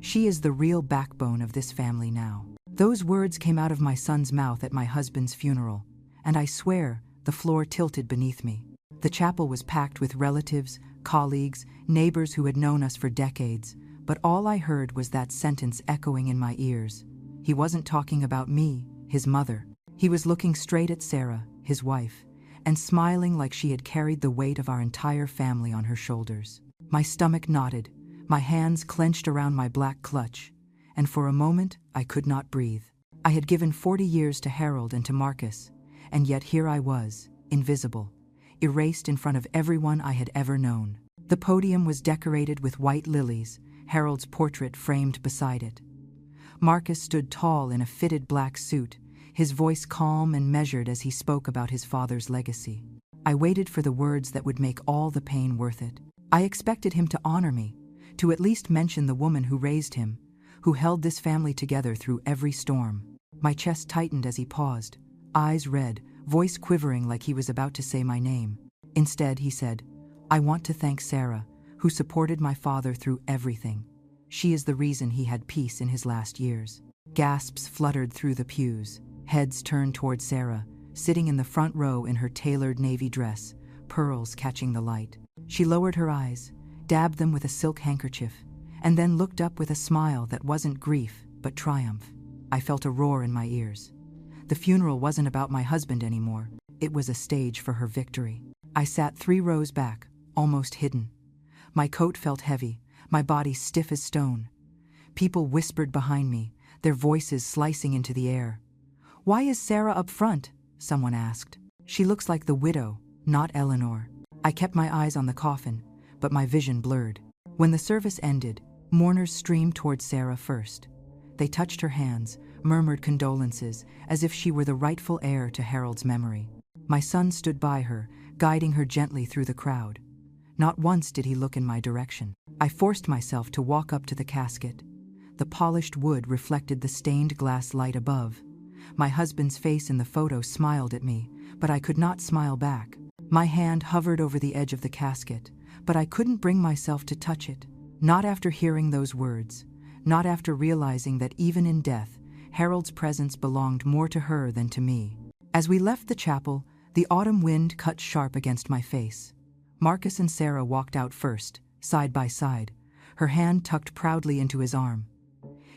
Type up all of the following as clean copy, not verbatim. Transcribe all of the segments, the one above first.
She is the real backbone of this family now." Those words came out of my son's mouth at my husband's funeral, and I swear the floor tilted beneath me. The chapel was packed with relatives, colleagues, neighbors who had known us for decades, but all I heard was that sentence echoing in my ears. He wasn't talking about me, his mother. He was looking straight at Sarah, his wife, and smiling like she had carried the weight of our entire family on her shoulders. My stomach knotted, my hands clenched around my black clutch, and for a moment I could not breathe. I had given 40 years to Harold and to Marcus, and yet here I was, invisible, erased in front of everyone I had ever known. The podium was decorated with white lilies, Harold's portrait framed beside it. Marcus stood tall in a fitted black suit, his voice calm and measured as he spoke about his father's legacy. I waited for the words that would make all the pain worth it. I expected him to honor me, to at least mention the woman who raised him, who held this family together through every storm. My chest tightened as he paused, eyes red, voice quivering like he was about to say my name. Instead, he said, "I want to thank Sarah, who supported my father through everything. She is the reason he had peace in his last years." Gasps fluttered through the pews, heads turned toward Sarah, sitting in the front row in her tailored navy dress, pearls catching the light. She lowered her eyes, dabbed them with a silk handkerchief, and then looked up with a smile that wasn't grief, but triumph. I felt a roar in my ears. The funeral wasn't about my husband anymore. It was a stage for her victory. I sat 3 rows back, almost hidden. My coat felt heavy, my body stiff as stone. People whispered behind me, their voices slicing into the air. "Why is Sarah up front?" someone asked. "She looks like the widow, not Eleanor." I kept my eyes on the coffin, but my vision blurred. When the service ended, mourners streamed toward Sarah first. They touched her hands, murmured condolences, as if she were the rightful heir to Harold's memory. My son stood by her, guiding her gently through the crowd. Not once did he look in my direction. I forced myself to walk up to the casket. The polished wood reflected the stained glass light above. My husband's face in the photo smiled at me, but I could not smile back. My hand hovered over the edge of the casket, but I couldn't bring myself to touch it. Not after hearing those words, not after realizing that even in death, Harold's presence belonged more to her than to me. As we left the chapel, the autumn wind cut sharp against my face. Marcus and Sarah walked out first, side by side, her hand tucked proudly into his arm.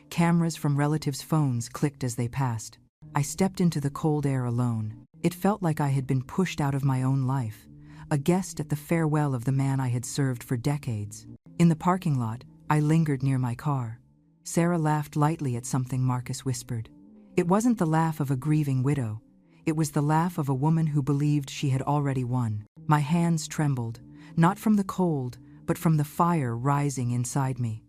Cameras from relatives' phones clicked as they passed. I stepped into the cold air alone. It felt like I had been pushed out of my own life, a guest at the farewell of the man I had served for decades. In the parking lot, I lingered near my car. Sarah laughed lightly at something Marcus whispered. It wasn't the laugh of a grieving widow. It was the laugh of a woman who believed she had already won. My hands trembled, not from the cold, but from the fire rising inside me.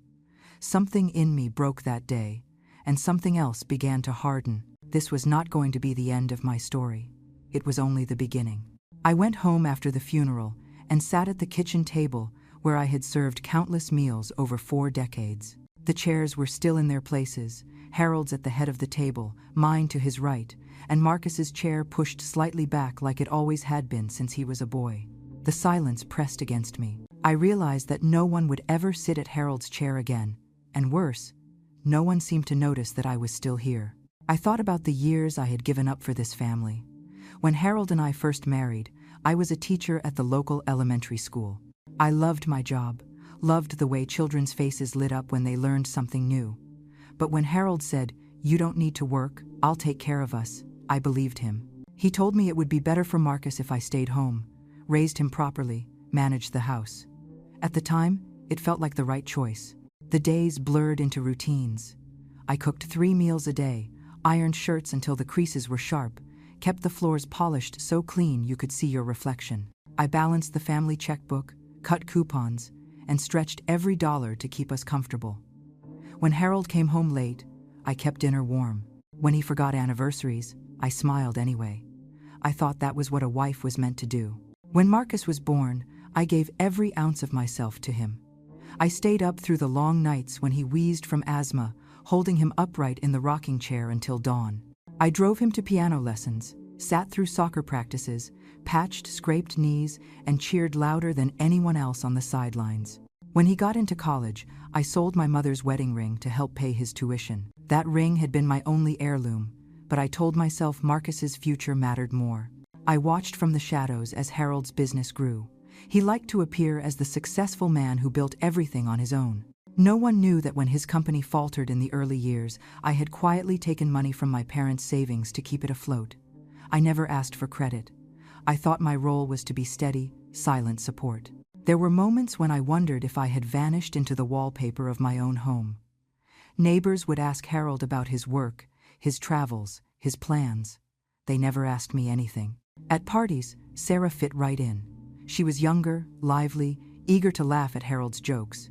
Something in me broke that day, and something else began to harden. This was not going to be the end of my story. It was only the beginning. I went home after the funeral and sat at the kitchen table where I had served countless meals over 4 decades. The chairs were still in their places, Harold's at the head of the table, mine to his right, and Marcus's chair pushed slightly back like it always had been since he was a boy. The silence pressed against me. I realized that no one would ever sit at Harold's chair again, and worse, no one seemed to notice that I was still here. I thought about the years I had given up for this family. When Harold and I first married, I was a teacher at the local elementary school. I loved my job, loved the way children's faces lit up when they learned something new. But when Harold said, "You don't need to work, I'll take care of us," I believed him. He told me it would be better for Marcus if I stayed home, raised him properly, managed the house. At the time, it felt like the right choice. The days blurred into routines. I cooked 3 meals a day, ironed shirts until the creases were sharp, kept the floors polished so clean you could see your reflection. I balanced the family checkbook, cut coupons, and stretched every dollar to keep us comfortable. When Harold came home late, I kept dinner warm. When he forgot anniversaries, I smiled anyway. I thought that was what a wife was meant to do. When Marcus was born, I gave every ounce of myself to him. I stayed up through the long nights when he wheezed from asthma, holding him upright in the rocking chair until dawn. I drove him to piano lessons, sat through soccer practices, patched scraped knees, and cheered louder than anyone else on the sidelines. When he got into college, I sold my mother's wedding ring to help pay his tuition. That ring had been my only heirloom, but I told myself Marcus's future mattered more. I watched from the shadows as Harold's business grew. He liked to appear as the successful man who built everything on his own. No one knew that when his company faltered in the early years, I had quietly taken money from my parents' savings to keep it afloat. I never asked for credit. I thought my role was to be steady, silent support. There were moments when I wondered if I had vanished into the wallpaper of my own home. Neighbors would ask Harold about his work, his travels, his plans. They never asked me anything. At parties, Sarah fit right in. She was younger, lively, eager to laugh at Harold's jokes.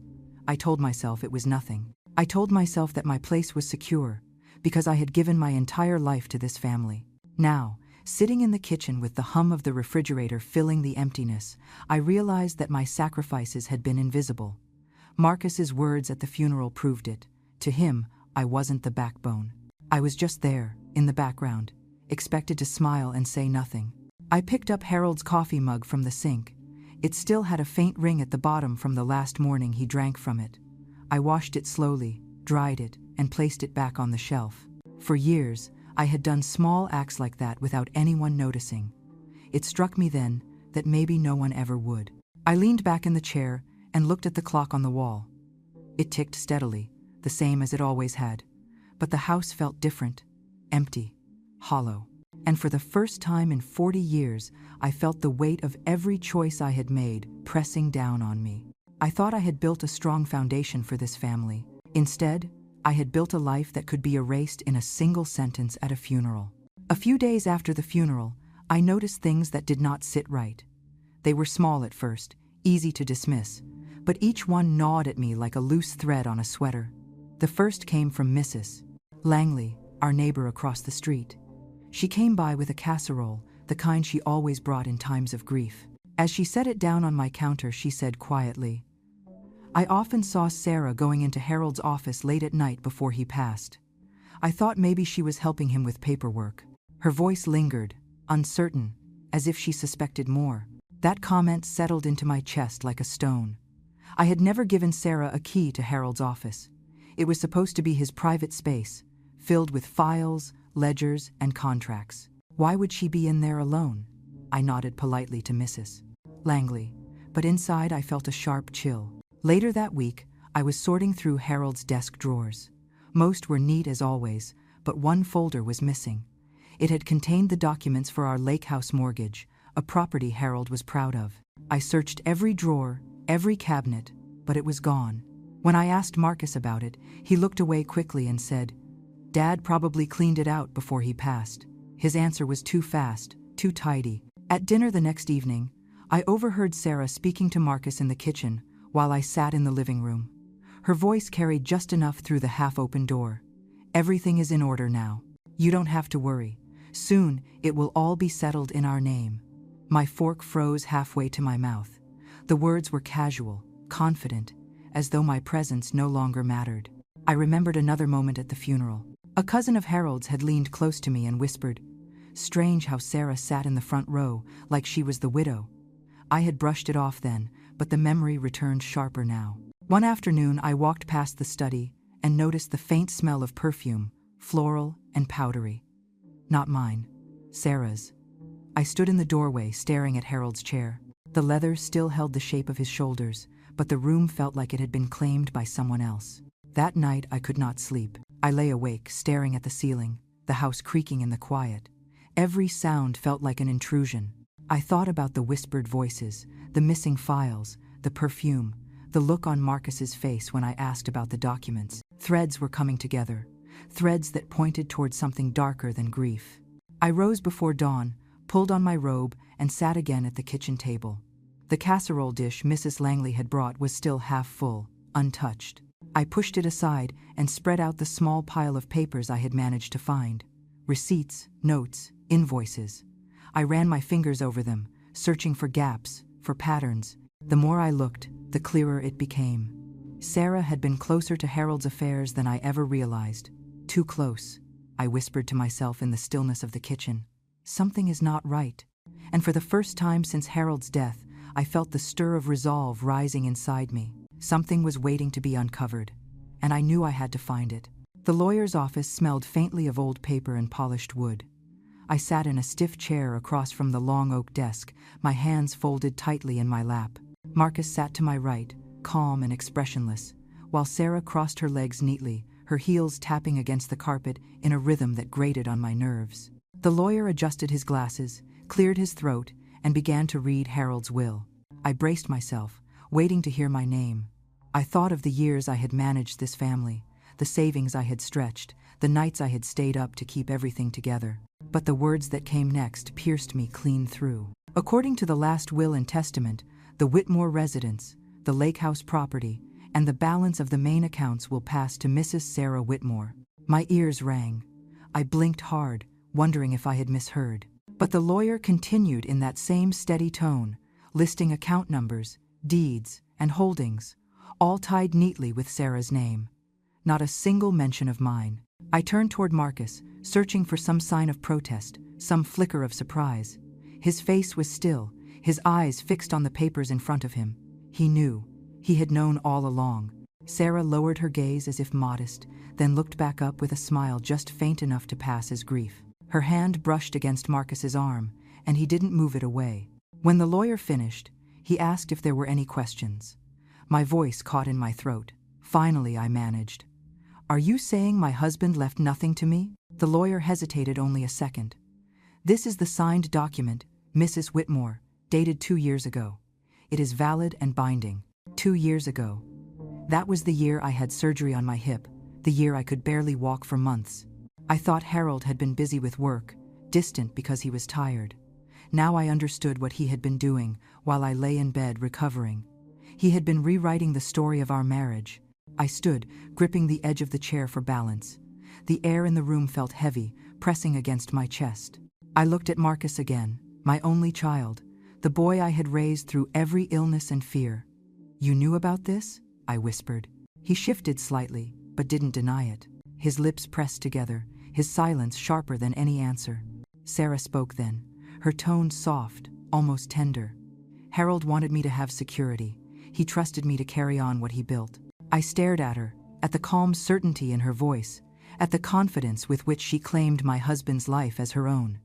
I told myself it was nothing. I told myself that my place was secure, because I had given my entire life to this family. Now, sitting in the kitchen with the hum of the refrigerator filling the emptiness, I realized that my sacrifices had been invisible. Marcus's words at the funeral proved it. To him, I wasn't the backbone. I was just there, in the background, expected to smile and say nothing. I picked up Harold's coffee mug from the sink. It still had a faint ring at the bottom from the last morning he drank from it. I washed it slowly, dried it, and placed it back on the shelf. For years, I had done small acts like that without anyone noticing. It struck me then that maybe no one ever would. I leaned back in the chair and looked at the clock on the wall. It ticked steadily, the same as it always had. But the house felt different, empty, hollow. And for the first time in 40 years, I felt the weight of every choice I had made pressing down on me. I thought I had built a strong foundation for this family. Instead, I had built a life that could be erased in a single sentence at a funeral. A few days after the funeral, I noticed things that did not sit right. They were small at first, easy to dismiss, but each one gnawed at me like a loose thread on a sweater. The first came from Mrs. Langley, our neighbor across the street. She came by with a casserole, the kind she always brought in times of grief. As she set it down on my counter, she said quietly, "I often saw Sarah going into Harold's office late at night before he passed. I thought maybe she was helping him with paperwork." Her voice lingered, uncertain, as if she suspected more. That comment settled into my chest like a stone. I had never given Sarah a key to Harold's office. It was supposed to be his private space, filled with files, ledgers, and contracts. Why would she be in there alone? I nodded politely to Mrs. Langley, but inside I felt a sharp chill. Later that week, I was sorting through Harold's desk drawers. Most were neat as always, but one folder was missing. It had contained the documents for our lake house mortgage, a property Harold was proud of. I searched every drawer, every cabinet, but it was gone. When I asked Marcus about it, he looked away quickly and said, "Dad probably cleaned it out before he passed." His answer was too fast, too tidy. At dinner the next evening, I overheard Sarah speaking to Marcus in the kitchen while I sat in the living room. Her voice carried just enough through the half-open door. "Everything is in order now. You don't have to worry. Soon, it will all be settled in our name." My fork froze halfway to my mouth. The words were casual, confident, as though my presence no longer mattered. I remembered another moment at the funeral. A cousin of Harold's had leaned close to me and whispered, "Strange how Sarah sat in the front row, like she was the widow." I had brushed it off then, but the memory returned sharper now. One afternoon, I walked past the study and noticed the faint smell of perfume, floral and powdery. Not mine, Sarah's. I stood in the doorway staring at Harold's chair. The leather still held the shape of his shoulders, but the room felt like it had been claimed by someone else. That night I could not sleep. I lay awake, staring at the ceiling, the house creaking in the quiet. Every sound felt like an intrusion. I thought about the whispered voices, the missing files, the perfume, the look on Marcus's face when I asked about the documents. Threads were coming together, threads that pointed toward something darker than grief. I rose before dawn, pulled on my robe, and sat again at the kitchen table. The casserole dish Mrs. Langley had brought was still half full, untouched. I pushed it aside and spread out the small pile of papers I had managed to find. Receipts, notes, invoices. I ran my fingers over them, searching for gaps, for patterns. The more I looked, the clearer it became. Sarah had been closer to Harold's affairs than I ever realized. Too close, I whispered to myself in the stillness of the kitchen. Something is not right. And for the first time since Harold's death, I felt the stir of resolve rising inside me. Something was waiting to be uncovered, and I knew I had to find it. The lawyer's office smelled faintly of old paper and polished wood. I sat in a stiff chair across from the long oak desk, my hands folded tightly in my lap. Marcus sat to my right, calm and expressionless, while Sarah crossed her legs neatly, her heels tapping against the carpet in a rhythm that grated on my nerves. The lawyer adjusted his glasses, cleared his throat, and began to read Harold's will. I braced myself, waiting to hear my name. I thought of the years I had managed this family, the savings I had stretched, the nights I had stayed up to keep everything together. But the words that came next pierced me clean through. According to the last will and testament, the Whitmore residence, the lake house property, and the balance of the main accounts will pass to Mrs. Sarah Whitmore. My ears rang. I blinked hard, wondering if I had misheard. But the lawyer continued in that same steady tone, listing account numbers, deeds, and holdings, all tied neatly with Sarah's name. Not a single mention of mine. I turned toward Marcus, searching for some sign of protest, some flicker of surprise. His face was still, his eyes fixed on the papers in front of him. He knew. He had known all along. Sarah lowered her gaze as if modest, then looked back up with a smile just faint enough to pass as grief. Her hand brushed against Marcus's arm, and he didn't move it away. When the lawyer finished, he asked if there were any questions. My voice caught in my throat. Finally, I managed. "Are you saying my husband left nothing to me?" The lawyer hesitated only a second. "This is the signed document, Mrs. Whitmore, dated 2 years ago. It is valid and binding." 2 years ago. That was the year I had surgery on my hip, the year I could barely walk for months. I thought Harold had been busy with work, distant because he was tired. Now I understood what he had been doing while I lay in bed recovering. He had been rewriting the story of our marriage. I stood, gripping the edge of the chair for balance. The air in the room felt heavy, pressing against my chest. I looked at Marcus again, my only child, the boy I had raised through every illness and fear. "You knew about this?" I whispered. He shifted slightly, but didn't deny it. His lips pressed together, his silence sharper than any answer. Sarah spoke then, her tone soft, almost tender. "Harold wanted me to have security. He trusted me to carry on what he built." I stared at her, at the calm certainty in her voice, at the confidence with which she claimed my husband's life as her own.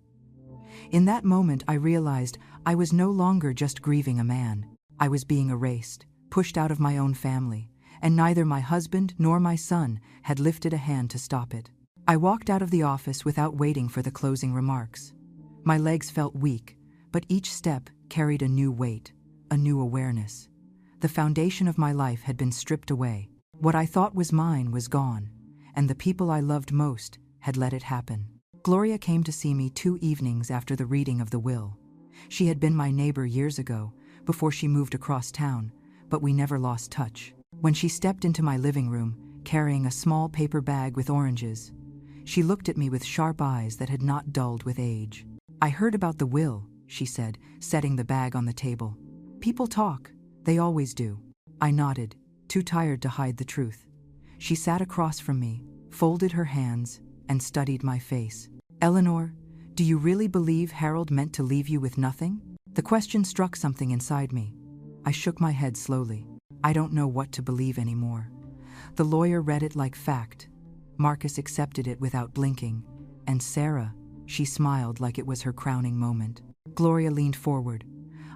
In that moment I realized I was no longer just grieving a man. I was being erased, pushed out of my own family, and neither my husband nor my son had lifted a hand to stop it. I walked out of the office without waiting for the closing remarks. My legs felt weak, but each step carried a new weight, a new awareness. The foundation of my life had been stripped away. What I thought was mine was gone, and the people I loved most had let it happen. Gloria came to see me 2 evenings after the reading of the will. She had been my neighbor years ago, before she moved across town, but we never lost touch. When she stepped into my living room, carrying a small paper bag with oranges, she looked at me with sharp eyes that had not dulled with age. "I heard about the will," she said, setting the bag on the table. "People talk. They always do." I nodded, too tired to hide the truth. She sat across from me, folded her hands, and studied my face. "Eleanor, do you really believe Harold meant to leave you with nothing?" The question struck something inside me. I shook my head slowly. I don't know what to believe anymore. The lawyer read it like fact. Marcus accepted it without blinking. And Sarah, she smiled like it was her crowning moment. Gloria leaned forward.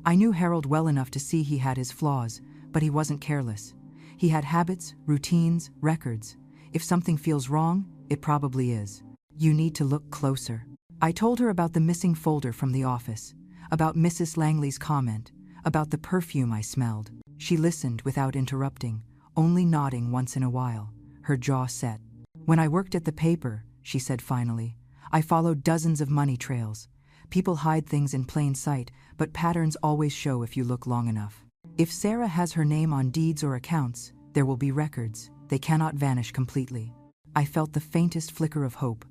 I knew Harold well enough to see he had his flaws, but he wasn't careless. He had habits, routines, records. If something feels wrong, it probably is. "You need to look closer." I told her about the missing folder from the office, about Mrs. Langley's comment, about the perfume I smelled. She listened without interrupting, only nodding once in a while, her jaw set. "When I worked at the paper," she said finally, "I followed dozens of money trails. People hide things in plain sight, but patterns always show if you look long enough. If Sarah has her name on deeds or accounts, there will be records. They cannot vanish completely." I felt the faintest flicker of hope.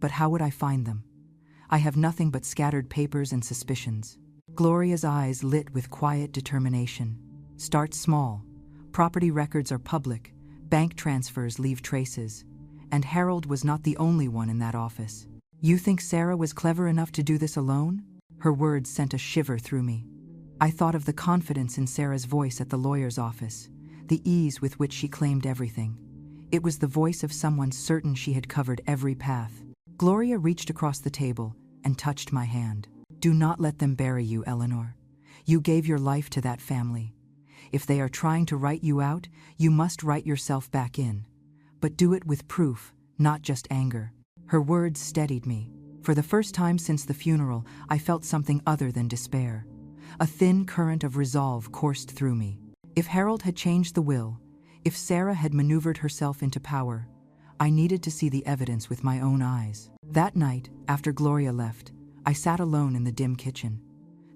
But how would I find them? I have nothing but scattered papers and suspicions. Gloria's eyes lit with quiet determination. "Start small. Property records are public. Bank transfers leave traces. And Harold was not the only one in that office. You think Sarah was clever enough to do this alone?" Her words sent a shiver through me. I thought of the confidence in Sarah's voice at the lawyer's office, the ease with which she claimed everything. It was the voice of someone certain she had covered every path. Gloria reached across the table and touched my hand. "Do not let them bury you, Eleanor. You gave your life to that family. If they are trying to write you out, you must write yourself back in. But do it with proof, not just anger." Her words steadied me. For the first time since the funeral, I felt something other than despair. A thin current of resolve coursed through me. If Harold had changed the will, if Sarah had maneuvered herself into power, I needed to see the evidence with my own eyes. That night, after Gloria left, I sat alone in the dim kitchen.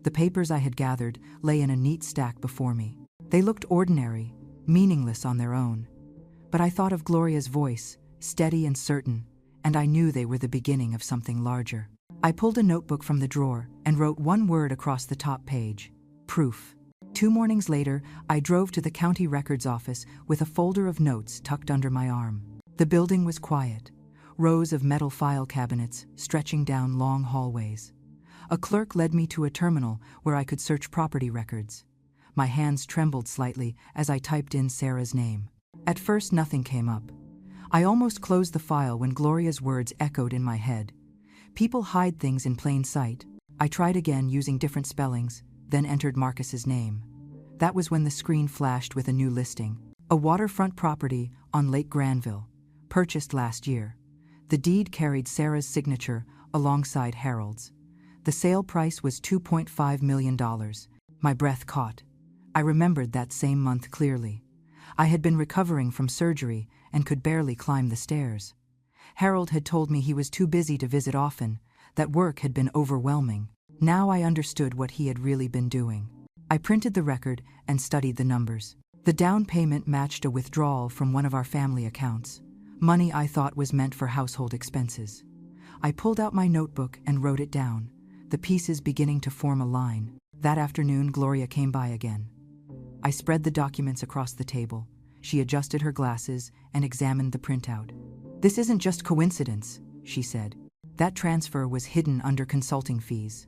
The papers I had gathered lay in a neat stack before me. They looked ordinary, meaningless on their own. But I thought of Gloria's voice, steady and certain, and I knew they were the beginning of something larger. I pulled a notebook from the drawer and wrote one word across the top page: proof. 2 mornings later, I drove to the county records office with a folder of notes tucked under my arm. The building was quiet, rows of metal file cabinets stretching down long hallways. A clerk led me to a terminal where I could search property records. My hands trembled slightly as I typed in Sarah's name. At first, nothing came up. I almost closed the file when Gloria's words echoed in my head. "People hide things in plain sight." I tried again using different spellings, then entered Marcus's name. That was when the screen flashed with a new listing. A waterfront property on Lake Granville, purchased last year. The deed carried Sarah's signature alongside Harold's. The sale price was $2.5 million. My breath caught. I remembered that same month clearly. I had been recovering from surgery and could barely climb the stairs. Harold had told me he was too busy to visit often, that work had been overwhelming. Now I understood what he had really been doing. I printed the record and studied the numbers. The down payment matched a withdrawal from one of our family accounts, money I thought was meant for household expenses. I pulled out my notebook and wrote it down, the pieces beginning to form a line. That afternoon, Gloria came by again. I spread the documents across the table. She adjusted her glasses and examined the printout. "This isn't just coincidence," she said. "That transfer was hidden under consulting fees.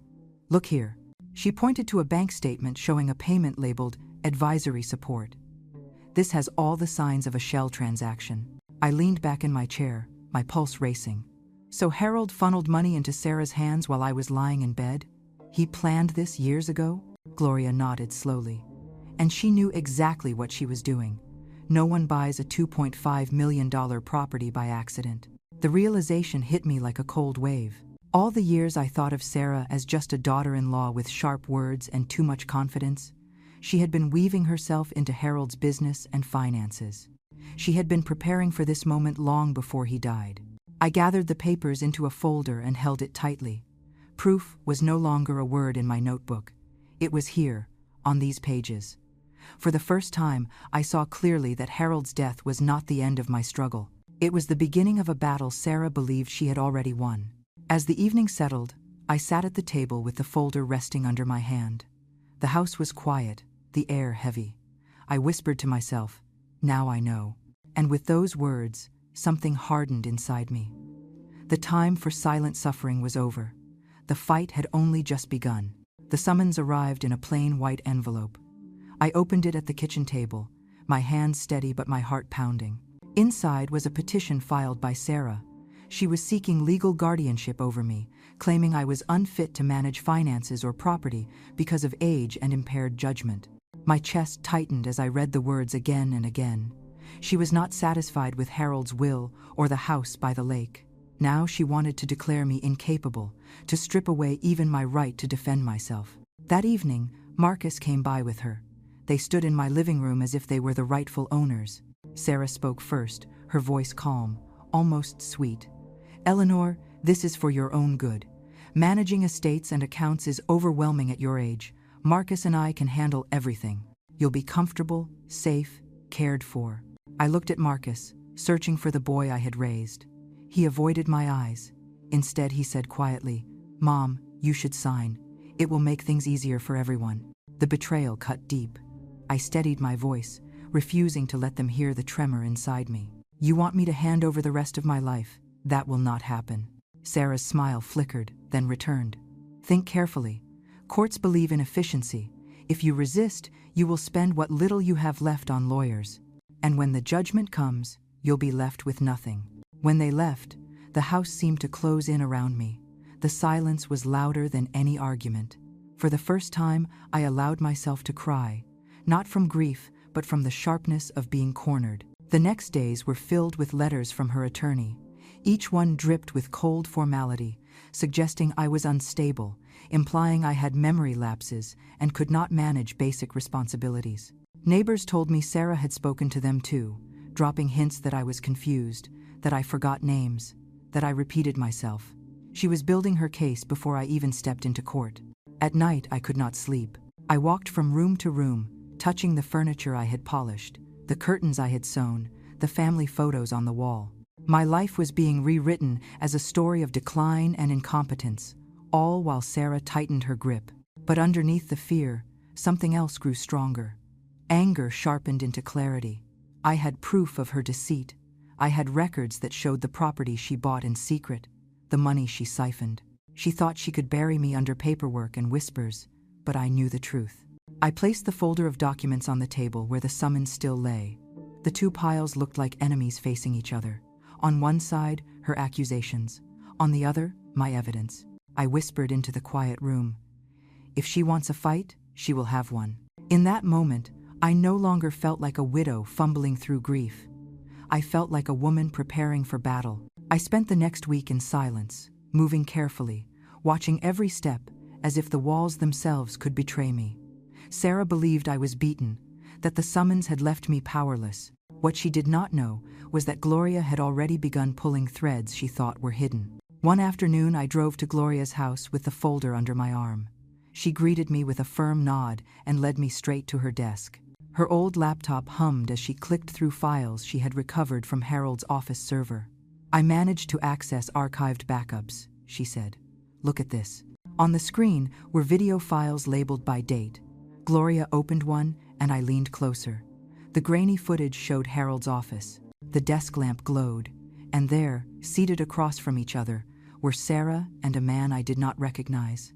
Look here." She pointed to a bank statement showing a payment labeled advisory support. "This has all the signs of a shell transaction." I leaned back in my chair, my pulse racing. So Harold funneled money into Sarah's hands while I was lying in bed? He planned this years ago? Gloria nodded slowly. And she knew exactly what she was doing. No one buys a $2.5 million property by accident. The realization hit me like a cold wave. All the years I thought of Sarah as just a daughter-in-law with sharp words and too much confidence, she had been weaving herself into Harold's business and finances. She had been preparing for this moment long before he died. I gathered the papers into a folder and held it tightly. Proof was no longer a word in my notebook. It was here, on these pages. For the first time, I saw clearly that Harold's death was not the end of my struggle. It was the beginning of a battle Sarah believed she had already won. As the evening settled, I sat at the table with the folder resting under my hand. The house was quiet, the air heavy. I whispered to myself, "Now I know." And with those words, something hardened inside me. The time for silent suffering was over. The fight had only just begun. The summons arrived in a plain white envelope. I opened it at the kitchen table, my hands steady but my heart pounding. Inside was a petition filed by Sarah. She was seeking legal guardianship over me, claiming I was unfit to manage finances or property because of age and impaired judgment. My chest tightened as I read the words again and again. She was not satisfied with Harold's will or the house by the lake. Now she wanted to declare me incapable, to strip away even my right to defend myself. That evening, Marcus came by with her. They stood in my living room as if they were the rightful owners. Sarah spoke first, her voice calm, almost sweet. "Eleanor, this is for your own good. Managing estates and accounts is overwhelming at your age. Marcus and I can handle everything. You'll be comfortable, safe, cared for." I looked at Marcus, searching for the boy I had raised. He avoided my eyes. Instead, he said quietly, "Mom, you should sign. It will make things easier for everyone." The betrayal cut deep. I steadied my voice, refusing to let them hear the tremor inside me. "You want me to hand over the rest of my life? That will not happen." Sarah's smile flickered, then returned. "Think carefully. Courts believe in efficiency. If you resist, you will spend what little you have left on lawyers. And when the judgment comes, you'll be left with nothing. When they left, the house seemed to close in around me. The silence was louder than any argument. For the first time, I allowed myself to cry, not from grief, but from the sharpness of being cornered. The next days were filled with letters from her attorney. Each one dripped with cold formality, suggesting I was unstable, implying I had memory lapses and could not manage basic responsibilities. Neighbors told me Sarah had spoken to them too, dropping hints that I was confused, that I forgot names, that I repeated myself. She was building her case before I even stepped into court. At night, I could not sleep. I walked from room to room, touching the furniture I had polished, the curtains I had sewn, the family photos on the wall. My life was being rewritten as a story of decline and incompetence, all while Sarah tightened her grip. But underneath the fear, something else grew stronger. Anger sharpened into clarity. I had proof of her deceit. I had records that showed the property she bought in secret, the money she siphoned. She thought she could bury me under paperwork and whispers, but I knew the truth. I placed the folder of documents on the table where the summons still lay. The two piles looked like enemies facing each other. On one side, her accusations. On the other, my evidence. I whispered into the quiet room. If she wants a fight, she will have one. In that moment, I no longer felt like a widow fumbling through grief. I felt like a woman preparing for battle. I spent the next week in silence, moving carefully, watching every step as if the walls themselves could betray me. Sarah believed I was beaten, that the summons had left me powerless. What she did not know was that Gloria had already begun pulling threads she thought were hidden. One afternoon, I drove to Gloria's house with the folder under my arm. She greeted me with a firm nod and led me straight to her desk. Her old laptop hummed as she clicked through files she had recovered from Harold's office server. I managed to access archived backups, she said. Look at this. On the screen were video files labeled by date. Gloria opened one, and I leaned closer. The grainy footage showed Harold's office. The desk lamp glowed, and there, seated across from each other, were Sarah and a man I did not recognize.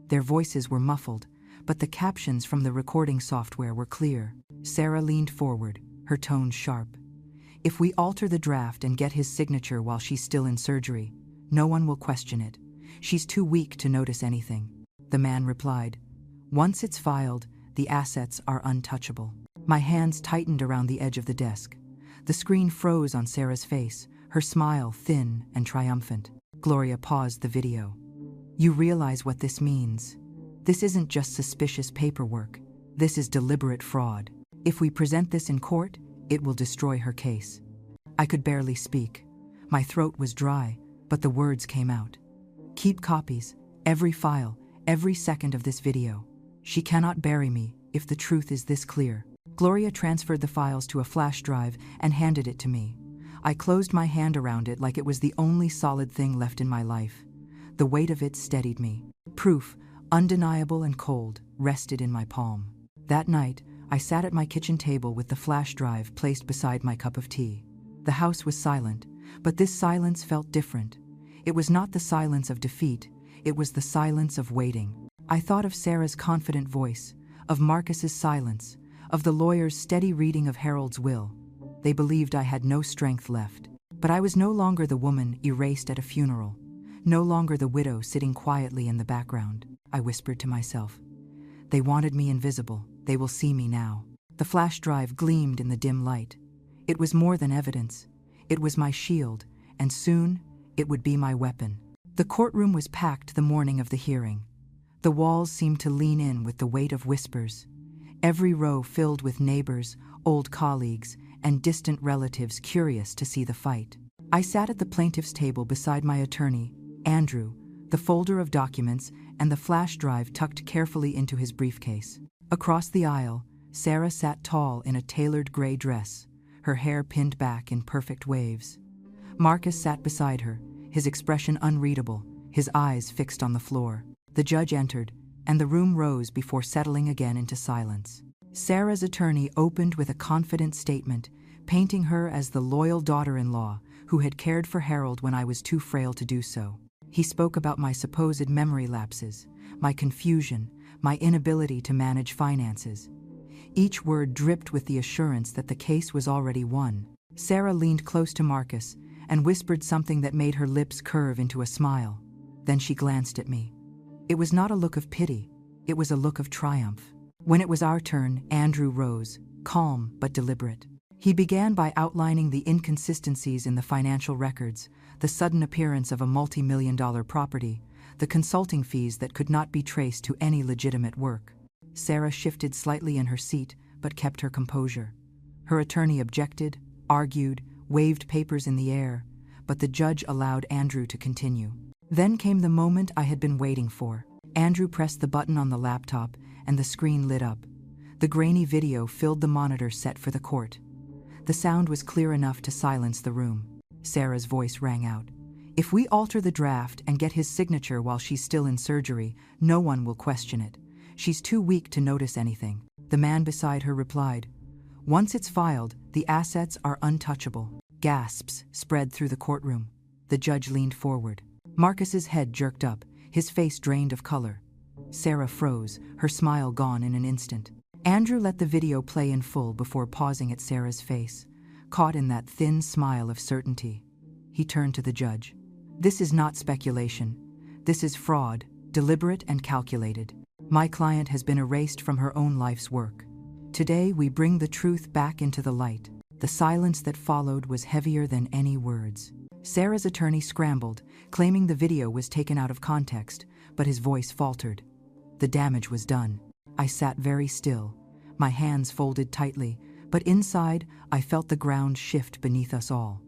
Their voices were muffled, but the captions from the recording software were clear. Sarah leaned forward, her tone sharp. If we alter the draft and get his signature while she's still in surgery, no one will question it. She's too weak to notice anything. The man replied, once it's filed, the assets are untouchable. My hands tightened around the edge of the desk. The screen froze on Sarah's face, her smile thin and triumphant. Gloria paused the video. You realize what this means. This isn't just suspicious paperwork. This is deliberate fraud. If we present this in court, it will destroy her case. I could barely speak. My throat was dry, but the words came out. Keep copies, every file, every second of this video. She cannot bury me if the truth is this clear. Gloria transferred the files to a flash drive and handed it to me. I closed my hand around it like it was the only solid thing left in my life. The weight of it steadied me. Proof, undeniable and cold, rested in my palm. That night, I sat at my kitchen table with the flash drive placed beside my cup of tea. The house was silent, but this silence felt different. It was not the silence of defeat, it was the silence of waiting. I thought of Sarah's confident voice, of Marcus's silence, of the lawyer's steady reading of Harold's will. They believed I had no strength left. But I was no longer the woman erased at a funeral, no longer the widow sitting quietly in the background. I whispered to myself. They wanted me invisible. They will see me now. The flash drive gleamed in the dim light. It was more than evidence. It was my shield, and soon it would be my weapon. The courtroom was packed the morning of the hearing. The walls seemed to lean in with the weight of whispers. Every row filled with neighbors, old colleagues, and distant relatives curious to see the fight. I sat at the plaintiff's table beside my attorney, Andrew, the folder of documents and the flash drive tucked carefully into his briefcase. Across the aisle, Sarah sat tall in a tailored gray dress, her hair pinned back in perfect waves. Marcus sat beside her, his expression unreadable, his eyes fixed on the floor. The judge entered, and the room rose before settling again into silence. Sarah's attorney opened with a confident statement, painting her as the loyal daughter-in-law who had cared for Harold when I was too frail to do so. He spoke about my supposed memory lapses, my confusion, my inability to manage finances. Each word dripped with the assurance that the case was already won. Sarah leaned close to Marcus and whispered something that made her lips curve into a smile. Then she glanced at me. It was not a look of pity, it was a look of triumph. When it was our turn, Andrew rose, calm but deliberate. He began by outlining the inconsistencies in the financial records, the sudden appearance of a multi-million-dollar property, the consulting fees that could not be traced to any legitimate work. Sarah shifted slightly in her seat, but kept her composure. Her attorney objected, argued, waved papers in the air, but the judge allowed Andrew to continue. Then came the moment I had been waiting for. Andrew pressed the button on the laptop, and the screen lit up. The grainy video filled the monitor set for the court. The sound was clear enough to silence the room. Sarah's voice rang out. "If we alter the draft and get his signature while she's still in surgery, no one will question it. She's too weak to notice anything." The man beside her replied, "Once it's filed, the assets are untouchable." Gasps spread through the courtroom. The judge leaned forward. Marcus's head jerked up, his face drained of color. Sarah froze, her smile gone in an instant. Andrew let the video play in full before pausing at Sarah's face, caught in that thin smile of certainty. He turned to the judge. "This is not speculation. This is fraud, deliberate and calculated. My client has been erased from her own life's work. Today we bring the truth back into the light." The silence that followed was heavier than any words. Sarah's attorney scrambled, claiming the video was taken out of context, but his voice faltered. The damage was done. I sat very still, my hands folded tightly, but inside I felt the ground shift beneath us all.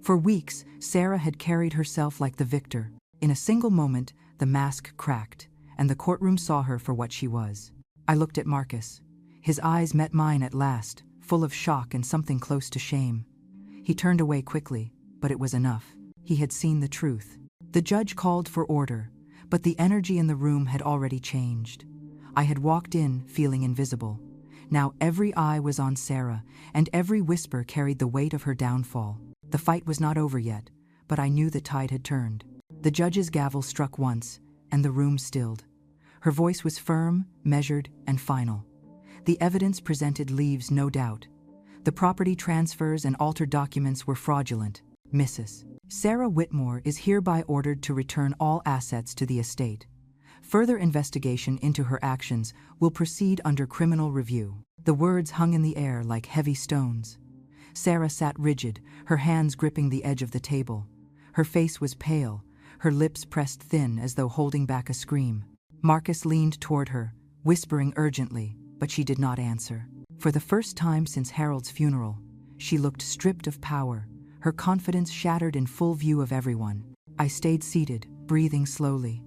For weeks, Sarah had carried herself like the victor. In a single moment, the mask cracked, and the courtroom saw her for what she was. I looked at Marcus. His eyes met mine at last, full of shock and something close to shame. He turned away quickly, but it was enough. He had seen the truth. The judge called for order, but the energy in the room had already changed. I had walked in feeling invisible. Now every eye was on Sarah, and every whisper carried the weight of her downfall. The fight was not over yet, but I knew the tide had turned. The judge's gavel struck once, and the room stilled. Her voice was firm, measured, and final. The evidence presented leaves no doubt. The property transfers and altered documents were fraudulent. Mrs. Sarah Whitmore is hereby ordered to return all assets to the estate. Further investigation into her actions will proceed under criminal review. The words hung in the air like heavy stones. Sarah sat rigid, her hands gripping the edge of the table. Her face was pale, her lips pressed thin as though holding back a scream. Marcus leaned toward her, whispering urgently, but she did not answer. For the first time since Harold's funeral, she looked stripped of power, her confidence shattered in full view of everyone. I stayed seated, breathing slowly.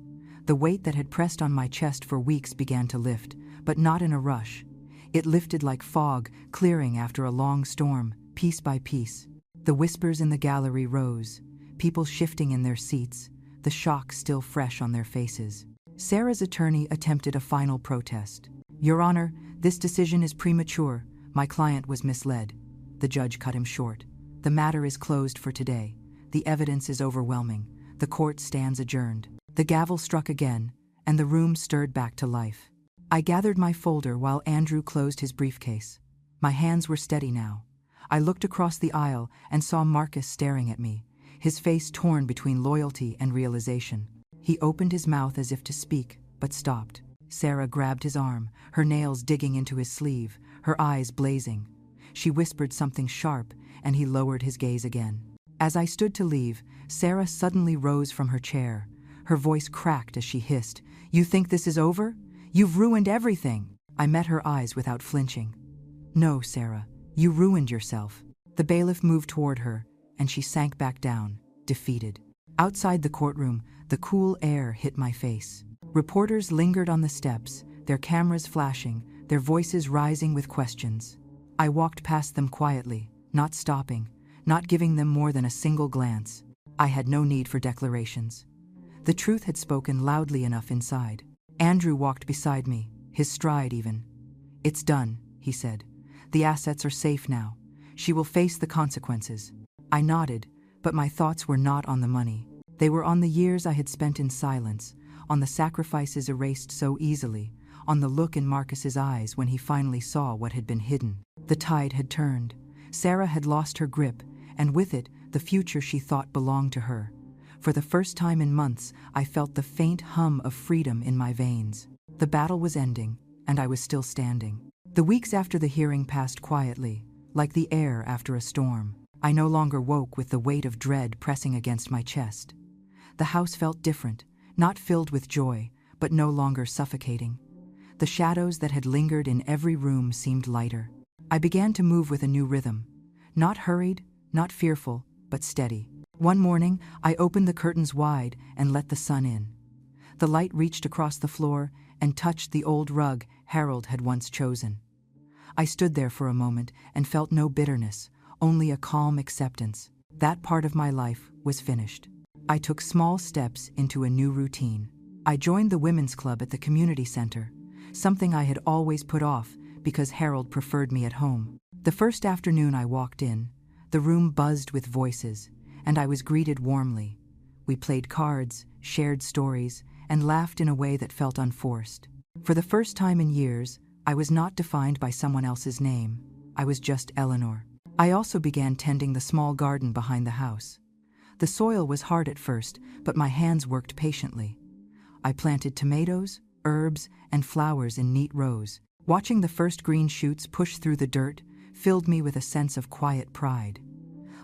The weight that had pressed on my chest for weeks began to lift, but not in a rush. It lifted like fog, clearing after a long storm, piece by piece. The whispers in the gallery rose, people shifting in their seats, the shock still fresh on their faces. Sarah's attorney attempted a final protest. "Your Honor, this decision is premature. My client was misled." The judge cut him short. "The matter is closed for today. The evidence is overwhelming. The court stands adjourned." The gavel struck again, and the room stirred back to life. I gathered my folder while Andrew closed his briefcase. My hands were steady now. I looked across the aisle and saw Marcus staring at me, his face torn between loyalty and realization. He opened his mouth as if to speak, but stopped. Sarah grabbed his arm, her nails digging into his sleeve, her eyes blazing. She whispered something sharp, and he lowered his gaze again. As I stood to leave, Sarah suddenly rose from her chair. Her voice cracked as she hissed, "You think this is over? You've ruined everything." I met her eyes without flinching. "No, Sarah, you ruined yourself." The bailiff moved toward her, and she sank back down, defeated. Outside the courtroom, the cool air hit my face. Reporters lingered on the steps, their cameras flashing, their voices rising with questions. I walked past them quietly, not stopping, not giving them more than a single glance. I had no need for declarations. The truth had spoken loudly enough inside. Andrew walked beside me, his stride even. "It's done," he said. "The assets are safe now. She will face the consequences." I nodded, but my thoughts were not on the money. They were on the years I had spent in silence, on the sacrifices erased so easily, on the look in Marcus's eyes when he finally saw what had been hidden. The tide had turned. Sarah had lost her grip, and with it, the future she thought belonged to her. For the first time in months, I felt the faint hum of freedom in my veins. The battle was ending, and I was still standing. The weeks after the hearing passed quietly, like the air after a storm. I no longer woke with the weight of dread pressing against my chest. The house felt different, not filled with joy, but no longer suffocating. The shadows that had lingered in every room seemed lighter. I began to move with a new rhythm. Not hurried, not fearful, but steady. One morning, I opened the curtains wide and let the sun in. The light reached across the floor and touched the old rug Harold had once chosen. I stood there for a moment and felt no bitterness, only a calm acceptance. That part of my life was finished. I took small steps into a new routine. I joined the women's club at the community center, something I had always put off because Harold preferred me at home. The first afternoon I walked in, the room buzzed with voices, and I was greeted warmly. We played cards, shared stories, and laughed in a way that felt unforced. For the first time in years, I was not defined by someone else's name. I was just Eleanor. I also began tending the small garden behind the house. The soil was hard at first, but my hands worked patiently. I planted tomatoes, herbs, and flowers in neat rows. Watching the first green shoots push through the dirt filled me with a sense of quiet pride.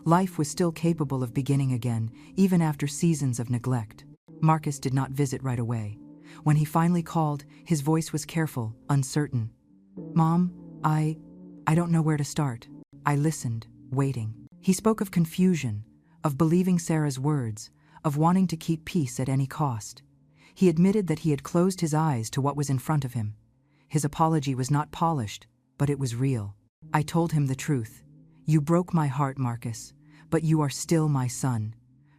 Life was still capable of beginning again, even after seasons of neglect. Marcus did not visit right away. When he finally called, his voice was careful, uncertain. "Mom, I don't know where to start." I listened, waiting. He spoke of confusion, of believing Sarah's words, of wanting to keep peace at any cost. He admitted that he had closed his eyes to what was in front of him. His apology was not polished, but it was real. I told him the truth. "You broke my heart, Marcus, but you are still my son.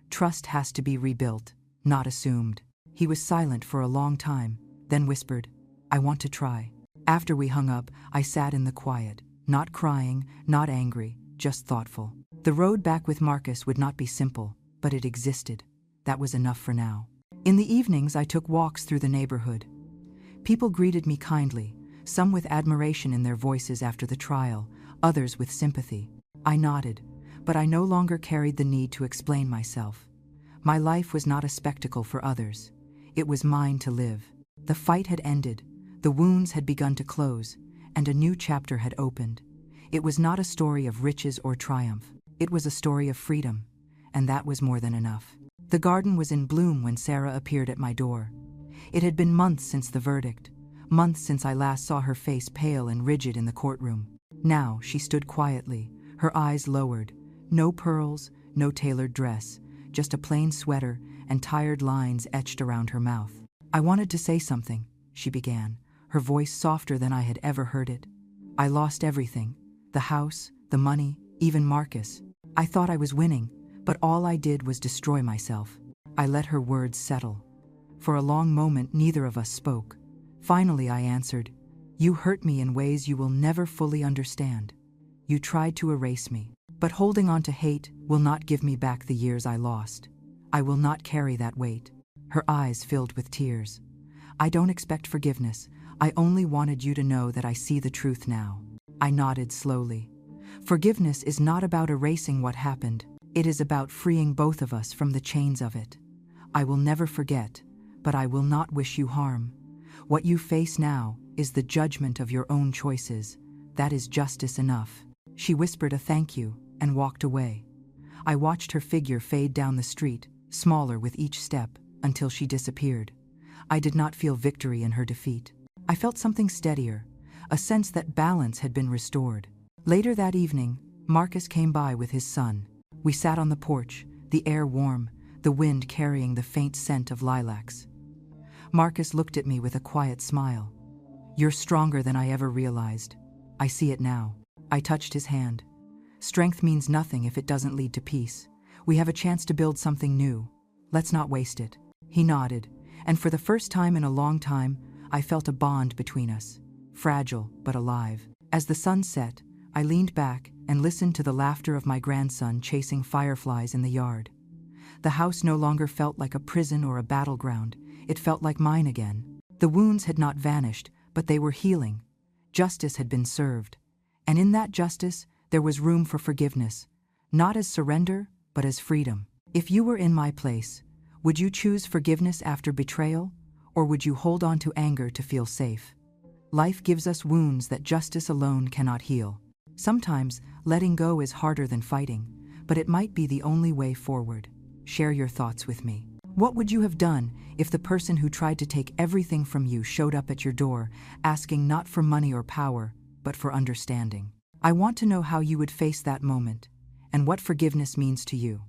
Trust has to be rebuilt, not assumed." He was silent for a long time, then whispered, "I want to try." After we hung up, I sat in the quiet, not crying, not angry, just thoughtful. The road back with Marcus would not be simple, but it existed. That was enough for now. In the evenings, I took walks through the neighborhood. People greeted me kindly, some with admiration in their voices after the trial, others with sympathy. I nodded, but I no longer carried the need to explain myself. My life was not a spectacle for others. It was mine to live. The fight had ended, the wounds had begun to close, and a new chapter had opened. It was not a story of riches or triumph. It was a story of freedom, and that was more than enough. The garden was in bloom when Sarah appeared at my door. It had been months since the verdict, months since I last saw her face pale and rigid in the courtroom. Now she stood quietly, her eyes lowered. No pearls, no tailored dress, just a plain sweater and tired lines etched around her mouth. "I wanted to say something," she began, her voice softer than I had ever heard it. "I lost everything, the house, the money, even Marcus. I thought I was winning, but all I did was destroy myself." I let her words settle. For a long moment, neither of us spoke. Finally, I answered, "You hurt me in ways you will never fully understand. You tried to erase me, but holding on to hate will not give me back the years I lost. I will not carry that weight." Her eyes filled with tears. "I don't expect forgiveness. I only wanted you to know that I see the truth now." I nodded slowly. Forgiveness is not about erasing what happened. It is about freeing both of us from the chains of it. I will never forget, but I will not wish you harm. What you face now is the judgment of your own choices. That is justice enough." She whispered a thank you and walked away. I watched her figure fade down the street, smaller with each step, until she disappeared. I did not feel victory in her defeat. I felt something steadier, a sense that balance had been restored. Later that evening, Marcus came by with his son. We sat on the porch, the air warm, the wind carrying the faint scent of lilacs. Marcus looked at me with a quiet smile. "You're stronger than I ever realized. I see it now." I touched his hand. "Strength means nothing if it doesn't lead to peace. We have a chance to build something new. Let's not waste it." He nodded, and for the first time in a long time, I felt a bond between us, fragile but alive. As the sun set, I leaned back and listened to the laughter of my grandson chasing fireflies in the yard. The house no longer felt like a prison or a battleground. It felt like mine again. The wounds had not vanished, but they were healing. Justice had been served. And in that justice, there was room for forgiveness, not as surrender, but as freedom. If you were in my place, would you choose forgiveness after betrayal, or would you hold on to anger to feel safe? Life gives us wounds that justice alone cannot heal. Sometimes, letting go is harder than fighting, but it might be the only way forward. Share your thoughts with me. What would you have done if the person who tried to take everything from you showed up at your door, asking not for money or power, but for understanding? I want to know how you would face that moment, and what forgiveness means to you.